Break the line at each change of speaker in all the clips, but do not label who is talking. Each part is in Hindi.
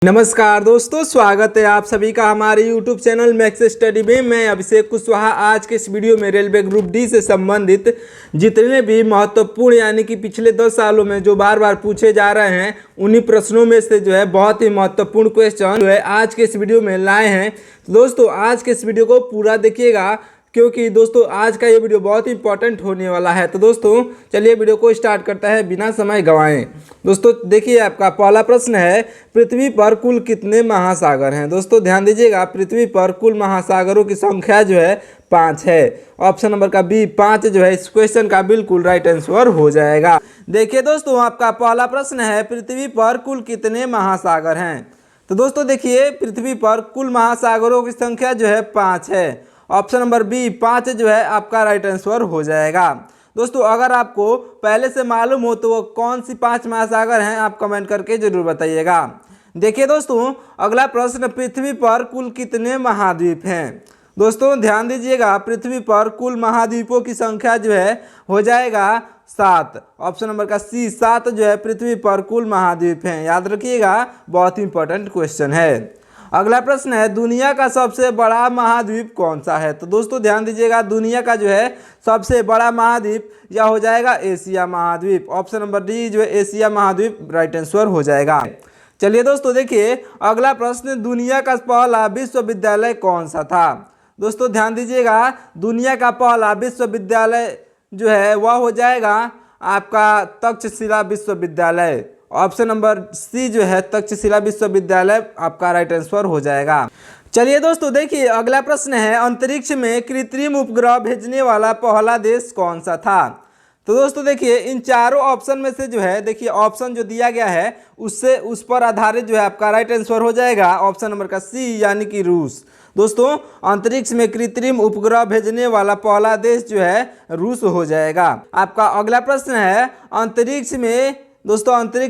नमस्कार दोस्तों, स्वागत है आप सभी का हमारे YouTube चैनल मैक्स स्टडी में। मैं अभिषेक कुशवाहा आज के इस वीडियो में रेलवे ग्रुप डी से संबंधित जितने भी महत्वपूर्ण यानी कि पिछले 10 सालों में जो बार बार पूछे जा रहे हैं उन्हीं प्रश्नों में से जो है बहुत ही महत्वपूर्ण क्वेश्चन जो है आज के इस वीडियो में लाए हैं। तो दोस्तों आज के इस वीडियो को पूरा देखिएगा क्योंकि दोस्तों आज का ये वीडियो बहुत ही इंपॉर्टेंट होने वाला है। तो दोस्तों चलिए वीडियो को स्टार्ट करता है बिना समय गंवाए। दोस्तों देखिए आपका पहला प्रश्न है, पृथ्वी पर कुल कितने महासागर हैं। दोस्तों ध्यान दीजिएगा, पृथ्वी पर कुल महासागरों की संख्या जो है 5 है। ऑप्शन नंबर का बी 5 जो है इस क्वेश्चन का बिल्कुल राइट आंसर हो जाएगा। देखिए दोस्तों आपका पहला प्रश्न है, पृथ्वी पर कुल कितने महासागर हैं। तो दोस्तों देखिए पृथ्वी पर कुल महासागरों की संख्या जो है 5 है। ऑप्शन नंबर बी 5 जो है आपका राइट आंसर हो जाएगा। दोस्तों अगर आपको पहले से मालूम हो तो वो कौन सी 5 महासागर हैं आप कमेंट करके जरूर बताइएगा। देखिए दोस्तों अगला प्रश्न, पृथ्वी पर कुल कितने महाद्वीप हैं। दोस्तों ध्यान दीजिएगा, पृथ्वी पर कुल महाद्वीपों की संख्या जो है हो जाएगा 7। ऑप्शन नंबर का सी 7 जो है पृथ्वी पर कुल महाद्वीप हैं। याद रखिएगा, बहुत ही इंपॉर्टेंट क्वेश्चन है। अगला प्रश्न है, दुनिया का सबसे बड़ा महाद्वीप कौन सा है। तो दोस्तों ध्यान दीजिएगा, दुनिया का जो है सबसे बड़ा महाद्वीप यह हो जाएगा एशिया महाद्वीप। ऑप्शन नंबर डी जो है एशिया महाद्वीप राइट आंसर हो जाएगा। चलिए दोस्तों देखिए अगला प्रश्न, दुनिया का पहला विश्वविद्यालय कौन सा था। दोस्तों ध्यान दीजिएगा, दुनिया का पहला विश्वविद्यालय जो है वह हो जाएगा आपका तक्षशिला विश्वविद्यालय। ऑप्शन नंबर सी जो है तक्षशिला विश्वविद्यालय आपका राइट आंसर हो जाएगा। चलिए दोस्तों देखिए अगला प्रश्न है, अंतरिक्ष में कृत्रिम उपग्रह भेजने वाला पहला देश कौन सा था। तो दोस्तों देखिए इन चारों ऑप्शन में से जो है देखिए ऑप्शन जो दिया गया है उससे उस पर आधारित जो है आपका राइट आंसर हो जाएगा ऑप्शन नंबर का सी यानी कि रूस। दोस्तों अंतरिक्ष में कृत्रिम उपग्रह भेजने वाला पहला देश जो है रूस हो जाएगा। आपका अगला प्रश्न है, अंतरिक्ष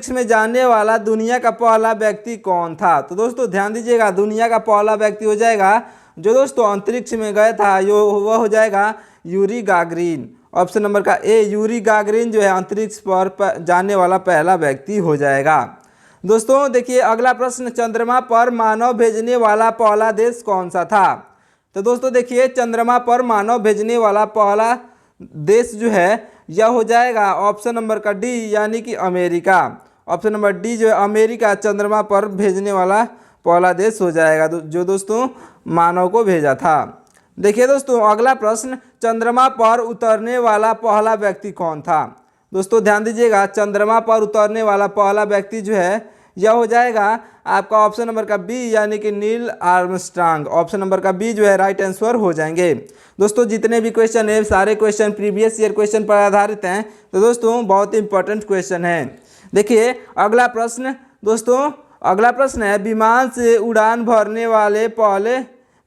में जाने वाला दुनिया का पहला व्यक्ति कौन था। तो दोस्तों ध्यान दीजिएगा, दुनिया का पहला व्यक्ति हो जाएगा जो दोस्तों अंतरिक्ष में गया था वह हो जाएगा यूरी गागरिन। ऑप्शन नंबर का ए यूरी गागरिन जो है अंतरिक्ष पर जाने वाला पहला व्यक्ति हो जाएगा। दोस्तों देखिए अगला प्रश्न, चंद्रमा पर मानव भेजने वाला पहला देश कौन सा था। तो दोस्तों देखिए चंद्रमा पर मानव भेजने वाला पहला देश जो है यह हो जाएगा ऑप्शन नंबर का डी यानी कि अमेरिका। ऑप्शन नंबर डी जो है अमेरिका चंद्रमा पर भेजने वाला पहला देश हो जाएगा जो दोस्तों मानव को भेजा था। देखिए दोस्तों अगला प्रश्न, चंद्रमा पर उतरने वाला पहला व्यक्ति कौन था। दोस्तों ध्यान दीजिएगा, चंद्रमा पर उतरने वाला पहला व्यक्ति जो है यह हो जाएगा आपका ऑप्शन नंबर का बी यानी कि नील आर्मस्ट्रांग। ऑप्शन नंबर का बी जो है राइट आंसर हो जाएंगे। दोस्तों जितने भी क्वेश्चन है सारे क्वेश्चन प्रीवियस ईयर क्वेश्चन पर आधारित हैं। तो दोस्तों बहुत इंपॉर्टेंट क्वेश्चन है। देखिए अगला प्रश्न, दोस्तों अगला प्रश्न है, विमान से उड़ान भरने वाले पहले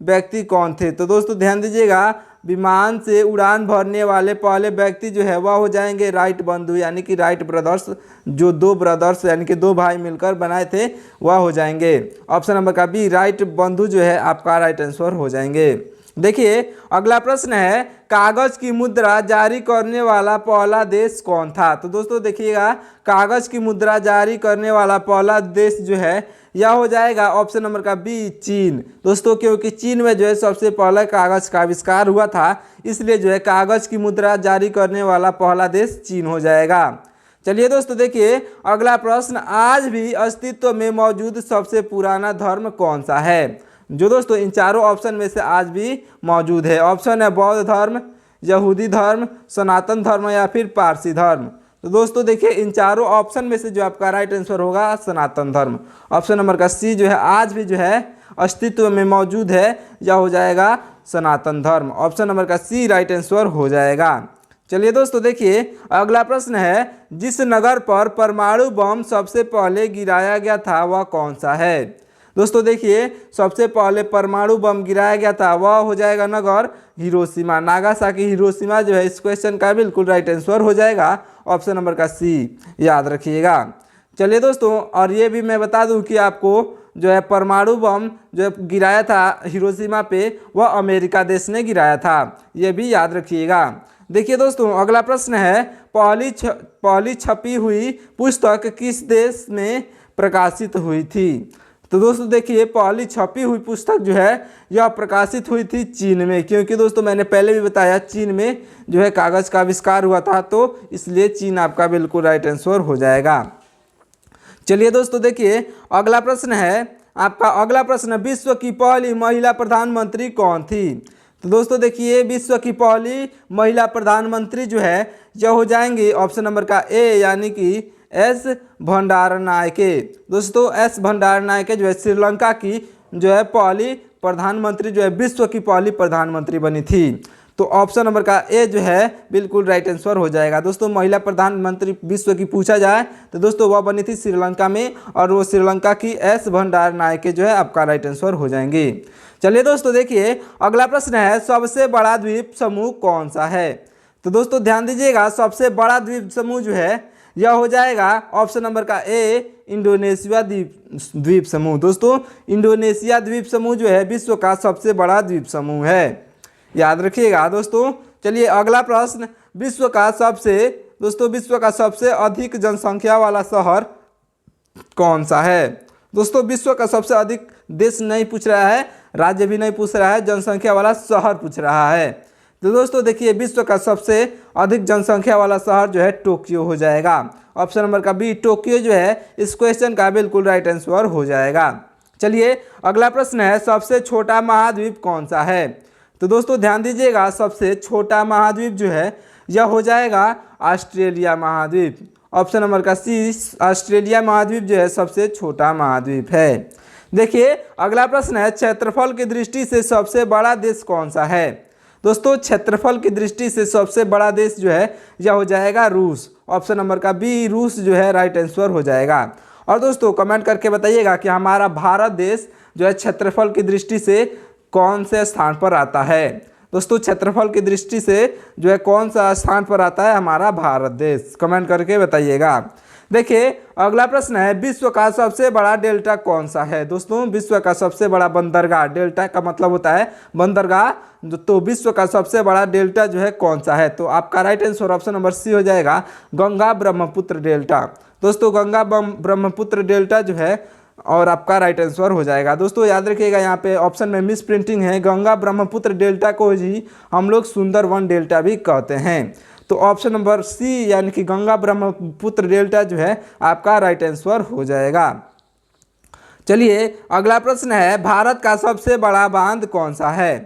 व्यक्ति कौन थे। तो दोस्तों ध्यान दीजिएगा, विमान से उड़ान भरने वाले पहले व्यक्ति जो है वह हो जाएंगे राइट बंधु यानी कि राइट ब्रदर्स। जो 2 ब्रदर्स यानी कि 2 भाई मिलकर बनाए थे वह हो जाएंगे। ऑप्शन नंबर का बी राइट बंधु जो है आपका राइट आंसर हो जाएंगे। देखिए अगला प्रश्न है, कागज की मुद्रा जारी करने वाला पहला देश कौन था। तो दोस्तों देखिएगा, कागज की मुद्रा जारी करने वाला पहला देश जो है यह हो जाएगा ऑप्शन नंबर का बी चीन। दोस्तों क्योंकि चीन में जो है सबसे पहले कागज का आविष्कार हुआ था, इसलिए जो है कागज की मुद्रा जारी करने वाला पहला देश चीन हो जाएगा। चलिए दोस्तों देखिए अगला प्रश्न, आज भी अस्तित्व में मौजूद सबसे पुराना धर्म कौन सा है। जो दोस्तों इन चारों ऑप्शन में से आज भी मौजूद है। ऑप्शन है बौद्ध धर्म, यहूदी धर्म, सनातन धर्म या फिर पारसी धर्म। तो दोस्तों देखिए इन चारों ऑप्शन में से जो आपका राइट आंसर होगा सनातन धर्म। ऑप्शन नंबर का सी जो है आज भी जो है अस्तित्व में मौजूद है, यह हो जाएगा सनातन धर्म। ऑप्शन नंबर का सी राइट आंसर हो जाएगा। चलिए दोस्तों देखिए अगला प्रश्न है, जिस नगर पर परमाणु बम सबसे पहले गिराया गया था वह कौन सा है। दोस्तों देखिए सबसे पहले परमाणु बम गिराया गया था वह हो जाएगा नगर हिरोशिमा। नागासाकी हिरोशिमा जो है इस क्वेश्चन का बिल्कुल राइट आंसर हो जाएगा ऑप्शन नंबर का सी, याद रखिएगा। चलिए दोस्तों और ये भी मैं बता दूं कि आपको जो है परमाणु बम जो गिराया था हिरोशिमा पे वह अमेरिका देश ने गिराया था, ये भी याद रखिएगा। देखिए दोस्तों अगला प्रश्न है, पहली छपी हुई पुस्तक किस देश में प्रकाशित हुई थी। तो दोस्तों देखिए पहली छपी हुई पुस्तक जो है यह प्रकाशित हुई थी चीन में, क्योंकि दोस्तों मैंने पहले भी बताया चीन में जो है कागज़ का आविष्कार हुआ था, तो इसलिए चीन आपका बिल्कुल राइट आंसर हो जाएगा। चलिए दोस्तों देखिए अगला प्रश्न है आपका। अगला प्रश्न, विश्व की पहली महिला प्रधानमंत्री कौन थी? तो दोस्तों देखिए विश्व की पहली महिला प्रधानमंत्री जो है यह हो जाएंगी ऑप्शन नंबर का ए यानी कि एस भंडारनायके। दोस्तों एस भंडारनायके जो है श्रीलंका की जो है पहली प्रधानमंत्री जो है विश्व की पहली प्रधानमंत्री बनी थी। तो ऑप्शन नंबर का ए जो है बिल्कुल राइट आंसर हो जाएगा। दोस्तों महिला प्रधानमंत्री विश्व की पूछा जाए तो दोस्तों वह बनी थी श्रीलंका में, और वो श्रीलंका की एस भंडारनायके जो है आपका राइट आंसर हो जाएंगे। चलिए दोस्तों देखिए अगला प्रश्न है, सबसे बड़ा द्वीप समूह कौन सा है? तो दोस्तों ध्यान दीजिएगा, सबसे बड़ा द्वीप समूह जो है यह हो जाएगा ऑप्शन नंबर का ए इंडोनेशिया द्वीप समूह। दोस्तों इंडोनेशिया द्वीप समूह जो है विश्व का सबसे बड़ा द्वीप समूह है, याद रखिएगा दोस्तों। चलिए अगला प्रश्न, विश्व का सबसे अधिक जनसंख्या वाला शहर कौन सा है? दोस्तों विश्व का सबसे अधिक देश नहीं पूछ रहा है, राज्य भी नहीं पूछ रहा है, जनसंख्या वाला शहर पूछ रहा है। तो दोस्तों देखिए विश्व का सबसे अधिक जनसंख्या वाला शहर जो है टोक्यो हो जाएगा। ऑप्शन नंबर का बी टोक्यो जो है इस क्वेश्चन का बिल्कुल राइट आंसर हो जाएगा। चलिए अगला प्रश्न है, सबसे छोटा महाद्वीप कौन सा है? तो दोस्तों ध्यान दीजिएगा, सबसे छोटा महाद्वीप जो है यह हो जाएगा ऑस्ट्रेलिया महाद्वीप। ऑप्शन नंबर का सी ऑस्ट्रेलिया महाद्वीप जो है सबसे छोटा महाद्वीप है। देखिए अगला प्रश्न है, क्षेत्रफल की दृष्टि से सबसे बड़ा देश कौन सा है? दोस्तों क्षेत्रफल की दृष्टि से सबसे बड़ा देश जो है यह हो जाएगा रूस। ऑप्शन नंबर का बी रूस जो है राइट आंसर हो जाएगा। और दोस्तों कमेंट करके बताइएगा कि हमारा भारत देश जो है क्षेत्रफल की दृष्टि से कौन से स्थान पर आता है। दोस्तों क्षेत्रफल की दृष्टि से जो है कौन सा स्थान पर आता है हमारा भारत देश, कमेंट करके बताइएगा। देखिए अगला प्रश्न है, विश्व का सबसे बड़ा डेल्टा कौन सा है? दोस्तों विश्व का सबसे बड़ा बंदरगाह, डेल्टा का मतलब होता है बंदरगाह, तो विश्व का सबसे बड़ा डेल्टा जो है कौन सा है? तो आपका right answer option number C हो जाएगा, गंगा ब्रह्मपुत्र डेल्टा। दोस्तों गंगा ब्रह्मपुत्र डेल्टा जो है और आपका राइट आंसर हो जाएगा। दोस्तों याद रखिएगा यहाँ पे ऑप्शन में मिस प्रिंटिंग है, गंगा ब्रह्मपुत्र डेल्टा को ही हम लोग सुंदरवन डेल्टा भी कहते हैं। तो ऑप्शन नंबर सी यानी कि गंगा ब्रह्मपुत्र डेल्टा जो है आपका राइट आंसर हो जाएगा। चलिए अगला प्रश्न है, भारत का सबसे बड़ा बांध कौन सा है?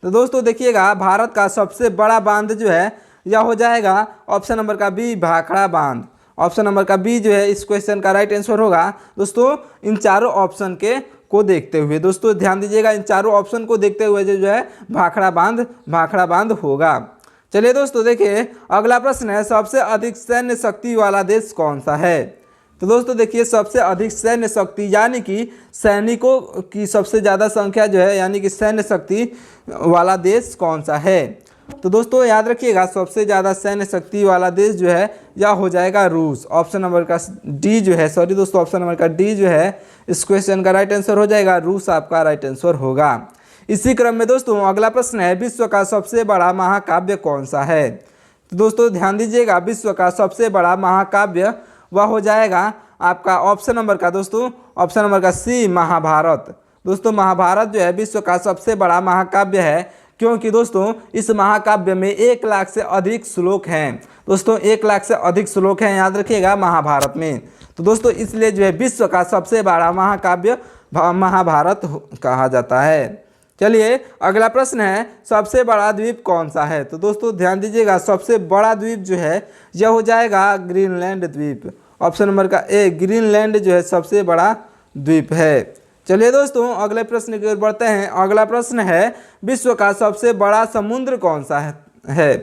तो दोस्तों देखिएगा भारत का सबसे बड़ा बांध जो है यह हो जाएगा ऑप्शन नंबर का बी भाखड़ा बांध। ऑप्शन नंबर का बी जो है इस क्वेश्चन का राइट आंसर होगा। दोस्तों इन चारों ऑप्शन को देखते हुए, दोस्तों ध्यान दीजिएगा, इन चारों ऑप्शन को देखते हुए जो है भाखड़ा बांध होगा। चलिए दोस्तों देखिए अगला प्रश्न है, सबसे अधिक सैन्य शक्ति वाला देश कौन सा है? तो दोस्तों देखिए सबसे अधिक सैन्य शक्ति यानी कि सैनिकों की सबसे ज़्यादा संख्या जो है यानी कि सैन्य शक्ति वाला देश कौन सा है? तो दोस्तों याद रखिएगा सबसे ज़्यादा सैन्य शक्ति वाला देश जो है यह हो जाएगा रूस। ऑप्शन नंबर का डी जो है, सॉरी दोस्तों ऑप्शन नंबर का डी जो है इस क्वेश्चन का राइट आंसर हो जाएगा, रूस आपका राइट आंसर होगा। इसी क्रम में दोस्तों अगला प्रश्न है, विश्व का सबसे बड़ा महाकाव्य कौन सा है? तो दोस्तों ध्यान दीजिएगा, विश्व का सबसे बड़ा महाकाव्य वह हो जाएगा आपका ऑप्शन नंबर का दोस्तों ऑप्शन नंबर का सी महाभारत। दोस्तों महाभारत जो है विश्व का सबसे बड़ा महाकाव्य है, क्योंकि दोस्तों इस महाकाव्य में 1 लाख से अधिक श्लोक हैं। दोस्तों 1 लाख से अधिक श्लोक हैं, याद रखिएगा महाभारत में। तो दोस्तों इसलिए जो है विश्व का सबसे बड़ा महाकाव्य महाभारत कहा जाता है। चलिए अगला प्रश्न है, सबसे बड़ा द्वीप कौन सा है? तो दोस्तों ध्यान दीजिएगा सबसे बड़ा द्वीप जो है यह हो जाएगा ग्रीनलैंड द्वीप। ऑप्शन नंबर का ए ग्रीनलैंड जो है सबसे बड़ा द्वीप है। चलिए दोस्तों अगले प्रश्न की ओर बढ़ते हैं। अगला प्रश्न है, विश्व का सबसे बड़ा समुद्र कौन सा है?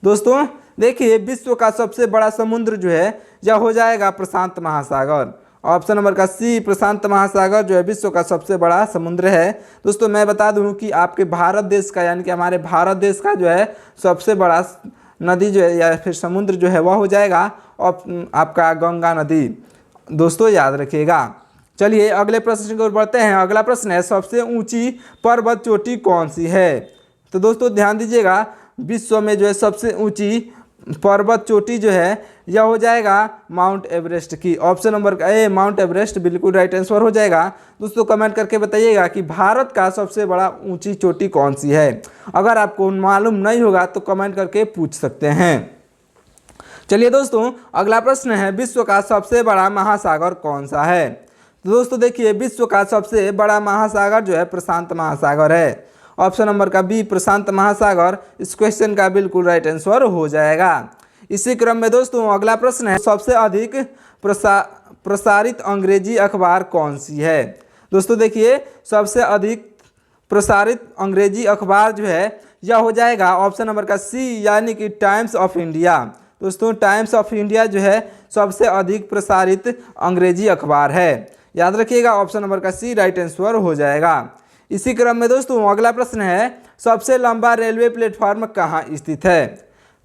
दोस्तों देखिए विश्व का सबसे बड़ा समुद्र जो है यह हो जाएगा प्रशांत महासागर। ऑप्शन नंबर का सी प्रशांत महासागर जो है विश्व का सबसे बड़ा समुद्र है। दोस्तों मैं बता दूं कि आपके भारत देश का यानी कि हमारे भारत देश का जो है सबसे बड़ा नदी जो है या फिर समुद्र जो है वह हो जाएगा आपका गंगा नदी। दोस्तों याद रखिएगा। चलिए अगले प्रश्न की ओर बढ़ते हैं। अगला प्रश्न है, सबसे ऊंची पर्वत चोटी कौन सी है? तो दोस्तों ध्यान दीजिएगा विश्व में जो है सबसे ऊंची पर्वत चोटी जो है यह हो जाएगा माउंट एवरेस्ट की। ऑप्शन नंबर का ए माउंट एवरेस्ट बिल्कुल राइट आंसर हो जाएगा। दोस्तों कमेंट करके बताइएगा कि भारत का सबसे बड़ा ऊंची चोटी कौन सी है। अगर आपको मालूम नहीं होगा तो कमेंट करके पूछ सकते हैं। चलिए दोस्तों अगला प्रश्न है, विश्व का सबसे बड़ा महासागर कौन सा है। तो दोस्तों देखिए विश्व का सबसे बड़ा महासागर जो है प्रशांत महासागर है। ऑप्शन नंबर का बी प्रशांत महासागर इस क्वेश्चन का बिल्कुल राइट आंसर हो जाएगा। इसी क्रम में दोस्तों अगला प्रश्न है, सबसे अधिक प्रसारित अंग्रेजी अखबार कौन सी है। दोस्तों देखिए सबसे अधिक प्रसारित अंग्रेजी अखबार जो है यह हो जाएगा ऑप्शन नंबर का सी यानी कि टाइम्स ऑफ इंडिया। दोस्तों टाइम्स ऑफ इंडिया जो है सबसे अधिक प्रसारित अंग्रेजी अखबार है। याद रखिएगा ऑप्शन नंबर का सी राइट आंसर हो जाएगा। इसी क्रम में दोस्तों अगला प्रश्न है, सबसे लंबा रेलवे प्लेटफॉर्म कहाँ स्थित है।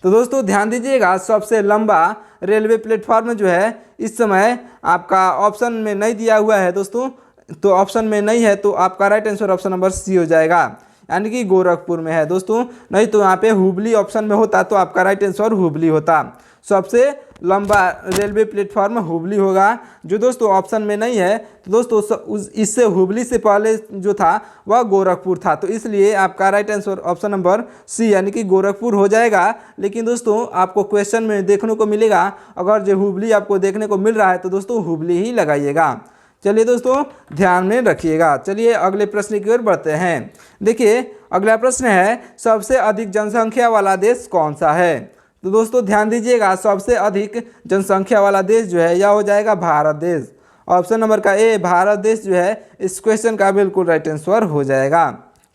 तो दोस्तों ध्यान दीजिएगा सबसे लंबा रेलवे प्लेटफॉर्म जो है इस समय आपका ऑप्शन में नहीं दिया हुआ है दोस्तों, तो ऑप्शन में नहीं है तो आपका right answer option number C हो जाएगा, यानी कि गोरखपुर में है दोस्तों। नहीं तो यहाँ पे हुबली ऑप्शन में होता तो आपका राइट आंसर हुबली होता। सबसे लंबा रेलवे प्लेटफॉर्म हुबली होगा, जो दोस्तों ऑप्शन में नहीं है। तो दोस्तों इससे हुबली से पहले जो था वह गोरखपुर था, तो इसलिए आपका right answer option number C यानी कि गोरखपुर हो जाएगा। लेकिन दोस्तों आपको क्वेश्चन में देखने को मिलेगा, अगर जो हुबली आपको देखने को मिल रहा है तो दोस्तों हुबली ही लगाइएगा। चलिए दोस्तों ध्यान में रखिएगा। चलिए अगले प्रश्न की ओर बढ़ते हैं। देखिए अगला प्रश्न है, सबसे अधिक जनसंख्या वाला देश कौन सा है। तो दोस्तों ध्यान दीजिएगा सबसे अधिक जनसंख्या वाला देश जो है यह हो जाएगा भारत देश। ऑप्शन नंबर का ए भारत देश जो है इस क्वेश्चन का बिल्कुल राइट आंसर हो जाएगा।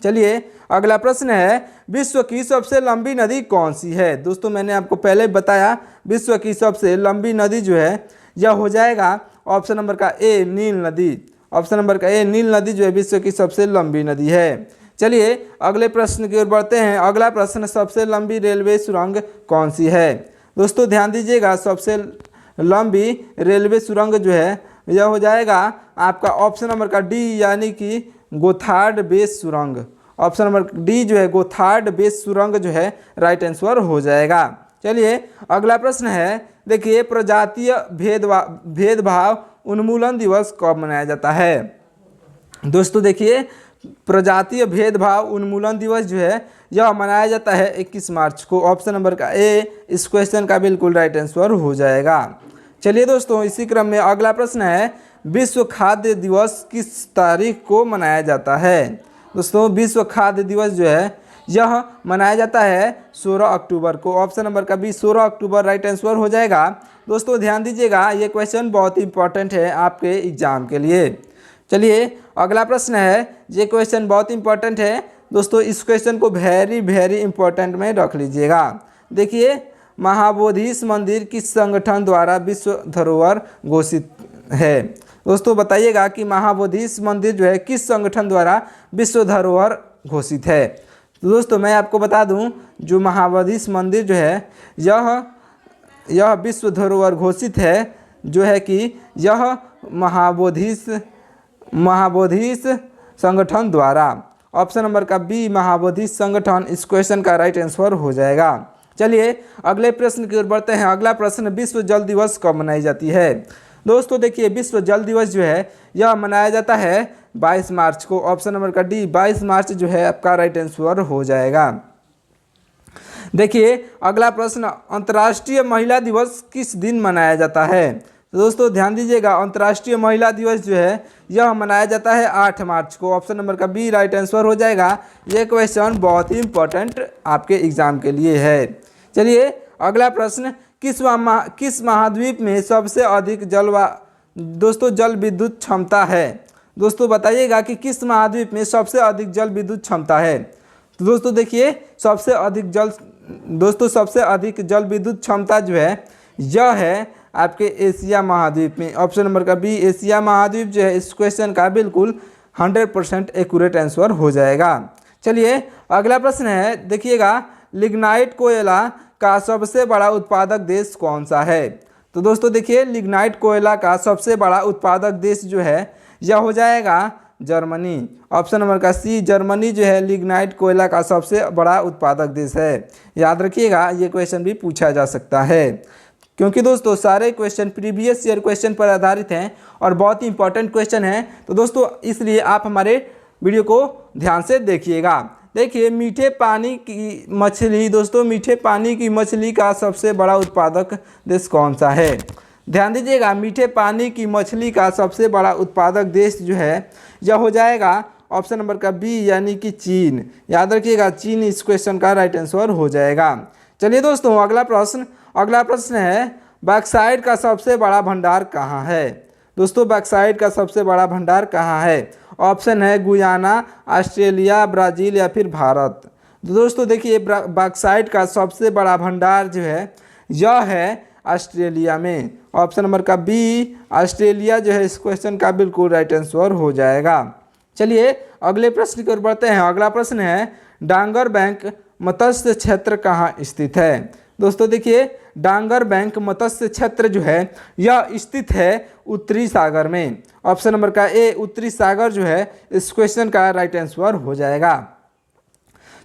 चलिए अगला प्रश्न है, विश्व की सबसे लंबी नदी कौन सी है। दोस्तों मैंने आपको पहले बताया विश्व की सबसे लंबी नदी जो है यह हो जाएगा ऑप्शन नंबर का ए नील नदी। ऑप्शन नंबर का ए नील नदी जो है विश्व की सबसे लंबी नदी है। चलिए अगले प्रश्न की ओर बढ़ते हैं। अगला प्रश्न, सबसे लंबी रेलवे सुरंग कौन सी है। दोस्तों ध्यान दीजिएगा सबसे लंबी रेलवे सुरंग जो है यह हो जाएगा आपका ऑप्शन नंबर का डी यानी कि गोथार्ड बेस सुरंग। ऑप्शन नंबर डी जो है गोथार्ड बेस सुरंग जो है राइट आंसर हो जाएगा। चलिए अगला प्रश्न है, देखिए प्रजातीय भेदभाव उन्मूलन दिवस कब मनाया जाता है। दोस्तों देखिए प्रजातीय भेदभाव उन्मूलन दिवस जो है यह मनाया जाता है 21 मार्च को। ऑप्शन नंबर का ए इस क्वेश्चन का बिल्कुल राइट आंसर हो जाएगा। चलिए दोस्तों इसी क्रम में अगला प्रश्न है, विश्व खाद्य दिवस किस तारीख को मनाया जाता है। दोस्तों विश्व खाद्य दिवस जो है यह मनाया जाता है 16 अक्टूबर को। ऑप्शन नंबर का बी 16 अक्टूबर राइट आंसर हो जाएगा। दोस्तों ध्यान दीजिएगा ये क्वेश्चन बहुत ही इंपॉर्टेंट है आपके एग्जाम के लिए। चलिए अगला प्रश्न है, ये क्वेश्चन बहुत इंपॉर्टेंट है दोस्तों, इस क्वेश्चन को वेरी इंपॉर्टेंट में रख लीजिएगा। देखिए महाबोधिस मंदिर किस संगठन द्वारा विश्व धरोहर घोषित है। दोस्तों बताइएगा कि महाबोधिस मंदिर जो है किस संगठन द्वारा विश्व धरोहर घोषित है। तो दोस्तों मैं आपको बता दूं जो महाबोधिस मंदिर जो है यह विश्व धरोहर घोषित है, जो है कि यह महाबोधिस संगठन द्वारा। ऑप्शन नंबर का बी महाबोधिस संगठन इस क्वेश्चन का राइट आंसर हो जाएगा। चलिए अगले प्रश्न की ओर बढ़ते हैं। अगला प्रश्न, विश्व जल दिवस कब मनाई जाती है। दोस्तों देखिए विश्व जल दिवस जो है यह मनाया जाता है 22 मार्च को। ऑप्शन नंबर का डी 22 मार्च जो है आपका राइट आंसर हो जाएगा। देखिए अगला प्रश्न, अंतर्राष्ट्रीय महिला दिवस किस दिन मनाया जाता है। तो दोस्तों ध्यान दीजिएगा अंतर्राष्ट्रीय महिला दिवस जो है यह मनाया जाता है 8 मार्च को। ऑप्शन नंबर का बी राइट आंसर हो जाएगा। ये क्वेश्चन बहुत ही इंपॉर्टेंट आपके एग्जाम के लिए है। चलिए अगला प्रश्न, किस महाद्वीप में सबसे अधिक जल विद्युत क्षमता है। दोस्तों बताइएगा कि किस महाद्वीप में सबसे अधिक जल विद्युत क्षमता है। तो दोस्तों देखिए सबसे अधिक जल विद्युत क्षमता जो है यह है आपके एशिया महाद्वीप में। ऑप्शन नंबर का बी एशिया महाद्वीप जो है इस क्वेश्चन का बिल्कुल 100% एक्यूरेट आंसर हो जाएगा। चलिए अगला प्रश्न है, देखिएगा लिग्नाइट कोयला का सबसे बड़ा उत्पादक देश कौन सा है। तो दोस्तों देखिए लिग्नाइट कोयला का सबसे बड़ा उत्पादक देश जो है यह हो जाएगा जर्मनी। ऑप्शन नंबर का सी, जर्मनी जो है लिग्नाइट कोयला का सबसे बड़ा उत्पादक देश है। याद रखिएगा, ये क्वेश्चन भी पूछा जा सकता है, क्योंकि दोस्तों सारे क्वेश्चन प्रीवियस ईयर क्वेश्चन पर आधारित हैं और बहुत ही इंपॉर्टेंट क्वेश्चन हैं। तो दोस्तों इसलिए आप हमारे वीडियो को ध्यान से देखिएगा। देखिए, मीठे पानी की मछली, दोस्तों मीठे पानी की मछली का सबसे बड़ा उत्पादक देश कौन सा है? ध्यान दीजिएगा, मीठे पानी की मछली का सबसे बड़ा उत्पादक देश जो है यह हो जाएगा ऑप्शन नंबर का बी, यानी कि चीन। याद रखिएगा, चीन इस क्वेश्चन का राइट आंसर हो जाएगा। चलिए दोस्तों अगला प्रश्न है, बॉक्साइट का सबसे बड़ा भंडार कहाँ है? दोस्तों बॉक्साइट का सबसे बड़ा भंडार कहाँ है? ऑप्शन है गुयाना, ऑस्ट्रेलिया, ब्राज़ील या फिर भारत। तो दोस्तों देखिए, बॉक्साइट का सबसे बड़ा भंडार जो है यह है ऑस्ट्रेलिया में। ऑप्शन नंबर का बी, ऑस्ट्रेलिया जो है इस क्वेश्चन का बिल्कुल राइट आंसर हो जाएगा। चलिए अगले प्रश्न की ओर बढ़ते हैं। अगला प्रश्न है, डांगर बैंक मत्स्य क्षेत्र कहाँ स्थित है? दोस्तों देखिए, डांगर बैंक मत्स्य क्षेत्र जो है यह स्थित है उत्तरी सागर में। ऑप्शन नंबर का ए, उत्तरी सागर जो है इस क्वेश्चन का राइट आंसर हो जाएगा।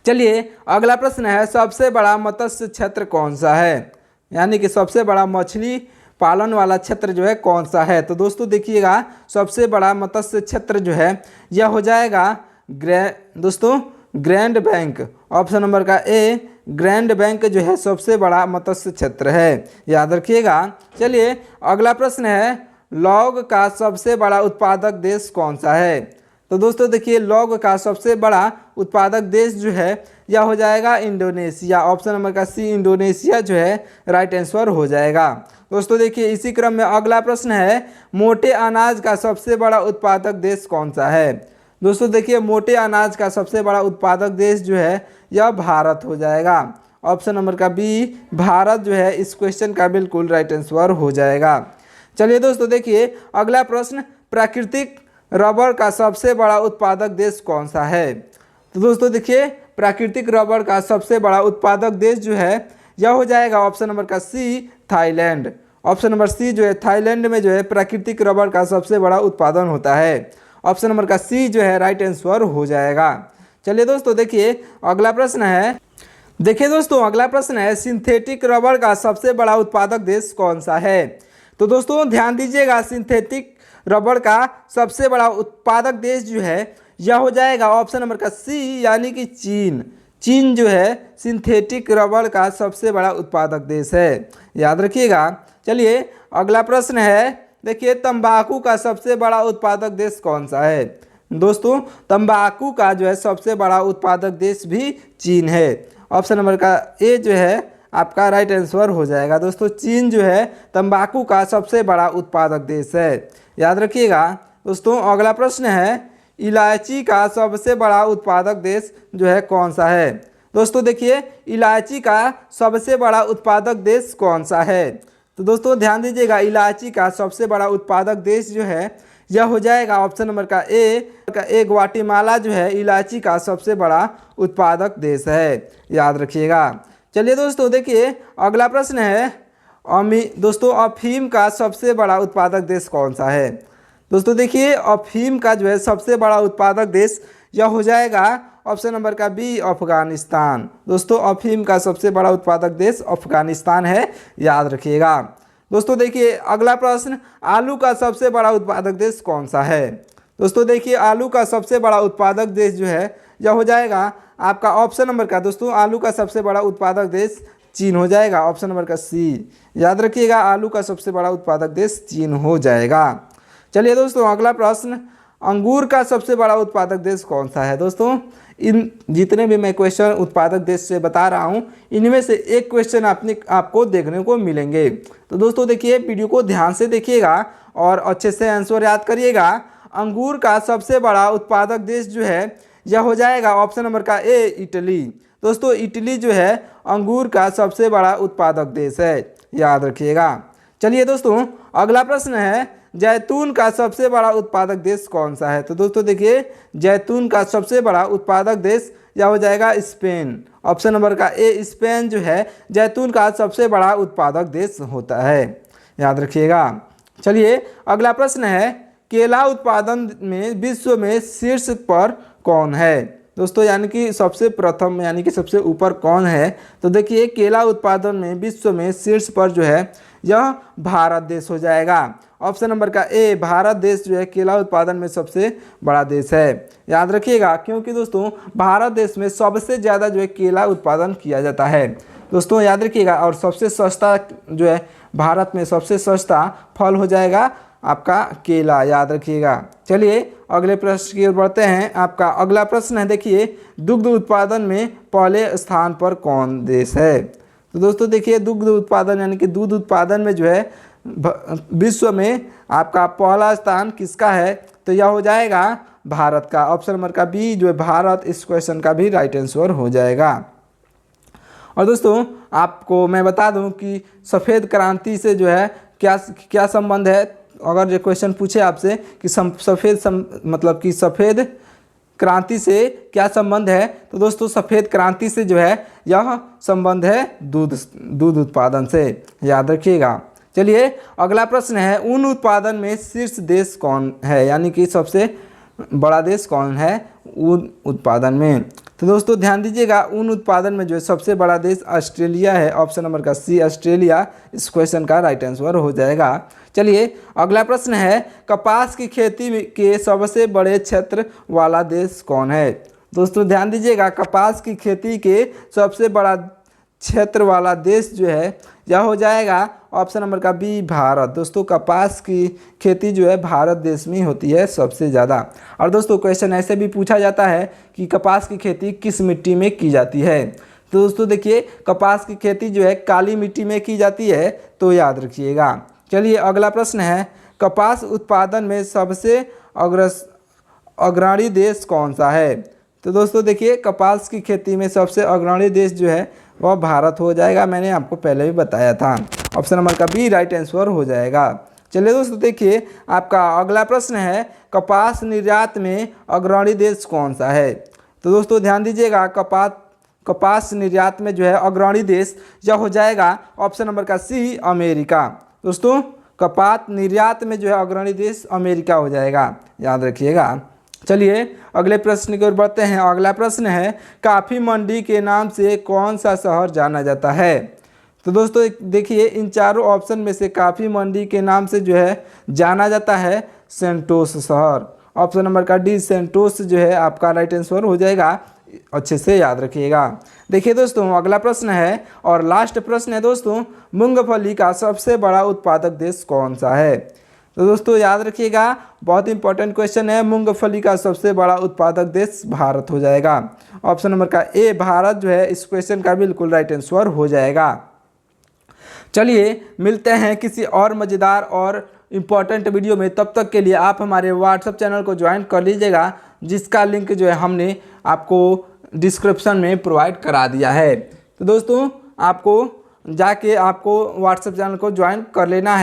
चलिए अगला प्रश्न है, सबसे बड़ा मत्स्य क्षेत्र कौन सा है? यानी कि सबसे बड़ा मछली पालन वाला क्षेत्र जो है कौन सा है? तो दोस्तों देखिएगा, सबसे बड़ा मत्स्य क्षेत्र जो है यह हो जाएगा ग्रैंड बैंक। ऑप्शन नंबर का ए, ग्रैंड बैंक जो है सबसे बड़ा मत्स्य क्षेत्र है। याद रखिएगा। चलिए अगला प्रश्न है, लौंग का सबसे बड़ा उत्पादक देश कौन सा है? तो दोस्तों देखिए, लौंग का सबसे बड़ा उत्पादक देश जो है यह हो जाएगा इंडोनेशिया। ऑप्शन नंबर का सी, इंडोनेशिया जो है राइट आंसर हो जाएगा। दोस्तों देखिए, इसी क्रम में अगला प्रश्न है, मोटे अनाज का सबसे बड़ा उत्पादक देश कौन सा है? दोस्तों देखिए, मोटे अनाज का सबसे बड़ा उत्पादक देश जो है यह भारत हो जाएगा। ऑप्शन नंबर का बी, भारत जो है इस क्वेश्चन का बिल्कुल राइट आंसर हो जाएगा। चलिए दोस्तों देखिए अगला प्रश्न, प्राकृतिक रबर का सबसे बड़ा उत्पादक देश कौन सा है? तो दोस्तों देखिए, प्राकृतिक रबर का सबसे बड़ा उत्पादक देश जो है यह हो जाएगा ऑप्शन नंबर का सी, थाईलैंड। ऑप्शन नंबर सी जो है, थाईलैंड में जो है प्राकृतिक रबर का सबसे बड़ा उत्पादन होता है। ऑप्शन नंबर का सी जो है राइट आंसर हो जाएगा। चलिए दोस्तों देखिए अगला प्रश्न है, अगला प्रश्न है, सिंथेटिक रबर का सबसे बड़ा उत्पादक देश कौन सा है? तो दोस्तों ध्यान दीजिएगा, सिंथेटिक रबर का सबसे बड़ा उत्पादक देश जो है यह हो जाएगा ऑप्शन नंबर का सी, यानी कि चीन। चीन जो है सिंथेटिक रबर का सबसे बड़ा उत्पादक देश है। याद रखिएगा। चलिए अगला प्रश्न है, देखिए तंबाकू का सबसे बड़ा उत्पादक देश कौन सा है? दोस्तों तंबाकू का जो है सबसे बड़ा उत्पादक देश भी चीन है। ऑप्शन नंबर का ए जो है आपका राइट आंसर हो जाएगा। दोस्तों चीन जो है तंबाकू का सबसे बड़ा उत्पादक देश है। याद रखिएगा। दोस्तों अगला प्रश्न है, इलायची का सबसे बड़ा उत्पादक देश जो है कौन सा है? दोस्तों देखिए, इलायची का सबसे बड़ा उत्पादक देश कौन सा है? तो दोस्तों ध्यान दीजिएगा, इलायची का सबसे बड़ा उत्पादक देश जो है यह हो जाएगा ऑप्शन नंबर का ए, ग्वाटेमाला जो है इलायची का सबसे बड़ा उत्पादक देश है। याद रखिएगा। चलिए दोस्तों देखिए अगला प्रश्न है, दोस्तों अफीम का सबसे बड़ा उत्पादक देश कौन सा है? दोस्तों देखिए, अफीम का जो है सबसे बड़ा उत्पादक देश यह हो जाएगा ऑप्शन नंबर का बी, अफगानिस्तान। दोस्तों अफीम का सबसे बड़ा उत्पादक देश अफगानिस्तान है। याद रखिएगा। दोस्तों देखिए अगला प्रश्न, आलू का सबसे बड़ा उत्पादक देश कौन सा है? दोस्तों देखिए, आलू का सबसे बड़ा उत्पादक देश जो है यह हो जाएगा आपका ऑप्शन नंबर का, दोस्तों आलू का सबसे बड़ा उत्पादक देश चीन हो जाएगा। ऑप्शन नंबर का सी। याद रखिएगा, आलू का सबसे बड़ा उत्पादक देश चीन हो जाएगा। चलिए दोस्तों अगला प्रश्न, अंगूर का सबसे बड़ा उत्पादक देश कौन सा है? दोस्तों इन जितने भी मैं क्वेश्चन उत्पादक देश से बता रहा हूं, इनमें से एक क्वेश्चन आपको देखने को मिलेंगे। तो दोस्तों देखिए, वीडियो को ध्यान से देखिएगा और अच्छे से आंसर याद करिएगा। अंगूर का सबसे बड़ा उत्पादक देश जो है यह हो जाएगा ऑप्शन नंबर का ए, इटली। दोस्तों इटली जो है अंगूर का सबसे बड़ा उत्पादक देश है। याद रखिएगा। चलिए दोस्तों अगला प्रश्न है, जैतून का सबसे बड़ा उत्पादक देश कौन सा है? तो दोस्तों देखिए, जैतून का सबसे बड़ा उत्पादक देश यह हो जाएगा स्पेन। ऑप्शन नंबर का ए, स्पेन जो है जैतून का सबसे बड़ा उत्पादक देश होता है। याद रखिएगा। चलिए अगला प्रश्न है, केला उत्पादन में विश्व में शीर्ष पर कौन है? दोस्तों यानी कि सबसे प्रथम यानी कि सबसे ऊपर कौन है? तो देखिए केला उत्पादन में विश्व में शीर्ष पर जो है यह भारत देश हो जाएगा। ऑप्शन नंबर का ए, भारत देश जो है केला उत्पादन में सबसे बड़ा देश है। याद रखिएगा, क्योंकि दोस्तों भारत देश में सबसे ज़्यादा जो है केला उत्पादन किया जाता है। दोस्तों याद रखिएगा, और सबसे सस्ता जो है भारत में सबसे सस्ता फल हो जाएगा आपका केला, याद रखिएगा। चलिए अगले प्रश्न की ओर बढ़ते हैं। आपका अगला प्रश्न है, देखिए दुग्ध उत्पादन में पहले स्थान पर कौन देश है? तो दोस्तों देखिए दुग्ध उत्पादन यानी कि दूध उत्पादन में जो है विश्व में आपका पहला स्थान किसका है? तो यह हो जाएगा भारत का। ऑप्शन नंबर का बी जो है भारत इस क्वेश्चन का भी राइट आंसर हो जाएगा। और दोस्तों आपको मैं बता दूं कि सफ़ेद क्रांति से जो है क्या संबंध है। अगर ये क्वेश्चन पूछे आपसे कि मतलब कि सफ़ेद क्रांति से क्या संबंध है, तो दोस्तों सफ़ेद क्रांति से जो है यह संबंध है दूध उत्पादन से, याद रखिएगा। चलिए अगला प्रश्न है, ऊन उत्पादन में शीर्ष देश कौन है? यानी कि सबसे बड़ा देश कौन है ऊन उत्पादन में? तो दोस्तों ध्यान दीजिएगा, ऊन उत्पादन में जो है सबसे बड़ा देश ऑस्ट्रेलिया है। ऑप्शन नंबर का सी ऑस्ट्रेलिया इस क्वेश्चन का राइट आंसर हो जाएगा। चलिए अगला प्रश्न है, कपास की खेती के सबसे बड़े क्षेत्र वाला देश कौन है? दोस्तों ध्यान दीजिएगा, कपास की खेती के सबसे बड़ा क्षेत्र वाला देश जो है यह हो जाएगा ऑप्शन नंबर का बी भारत। दोस्तों कपास की खेती जो है भारत देश में होती है सबसे ज़्यादा। और दोस्तों क्वेश्चन ऐसे भी पूछा जाता है कि कपास की खेती किस मिट्टी में की जाती है? तो दोस्तों देखिए कपास की खेती जो है काली मिट्टी में की जाती है, तो याद रखिएगा। चलिए अगला प्रश्न है, कपास उत्पादन में सबसे अग्रणी देश कौन सा है? तो दोस्तों देखिए कपास की खेती में सबसे अग्रणी देश जो है वह भारत हो जाएगा। मैंने आपको पहले भी बताया था। ऑप्शन नंबर का बी राइट आंसर हो जाएगा। चलिए दोस्तों देखिए आपका अगला प्रश्न है, कपास निर्यात में अग्रणी देश कौन सा है? तो दोस्तों ध्यान दीजिएगा, कपास निर्यात में जो है अग्रणी देश यह हो जाएगा ऑप्शन नंबर का सी अमेरिका। दोस्तों कपास निर्यात में जो है अग्रणी देश अमेरिका हो जाएगा, याद रखिएगा। चलिए अगले प्रश्न की ओर बढ़ते हैं। अगला प्रश्न है, काफ़ी मंडी के नाम से कौन सा शहर जाना जाता है? तो दोस्तों देखिए इन चारों ऑप्शन में से काफ़ी मंडी के नाम से जो है जाना जाता है सेंटोस शहर। ऑप्शन नंबर का डी सेंटोस जो है आपका राइट आंसर हो जाएगा, अच्छे से याद रखिएगा। देखिए दोस्तों अगला प्रश्न है और लास्ट प्रश्न है दोस्तों, मूंगफली का सबसे बड़ा उत्पादक देश कौन सा है? तो दोस्तों याद रखिएगा, बहुत इंपॉर्टेंट क्वेश्चन है। मूंगफली का सबसे बड़ा उत्पादक देश भारत हो जाएगा। ऑप्शन नंबर का ए भारत जो है इस क्वेश्चन का बिल्कुल राइट आंसर हो जाएगा। चलिए मिलते हैं किसी और मज़ेदार और इम्पॉर्टेंट वीडियो में। तब तक के लिए आप हमारे व्हाट्सएप चैनल को ज्वाइन कर लीजिएगा, जिसका लिंक जो है हमने आपको डिस्क्रिप्शन में प्रोवाइड करा दिया है। तो दोस्तों आपको जाके व्हाट्सएप चैनल को ज्वाइन कर लेना है।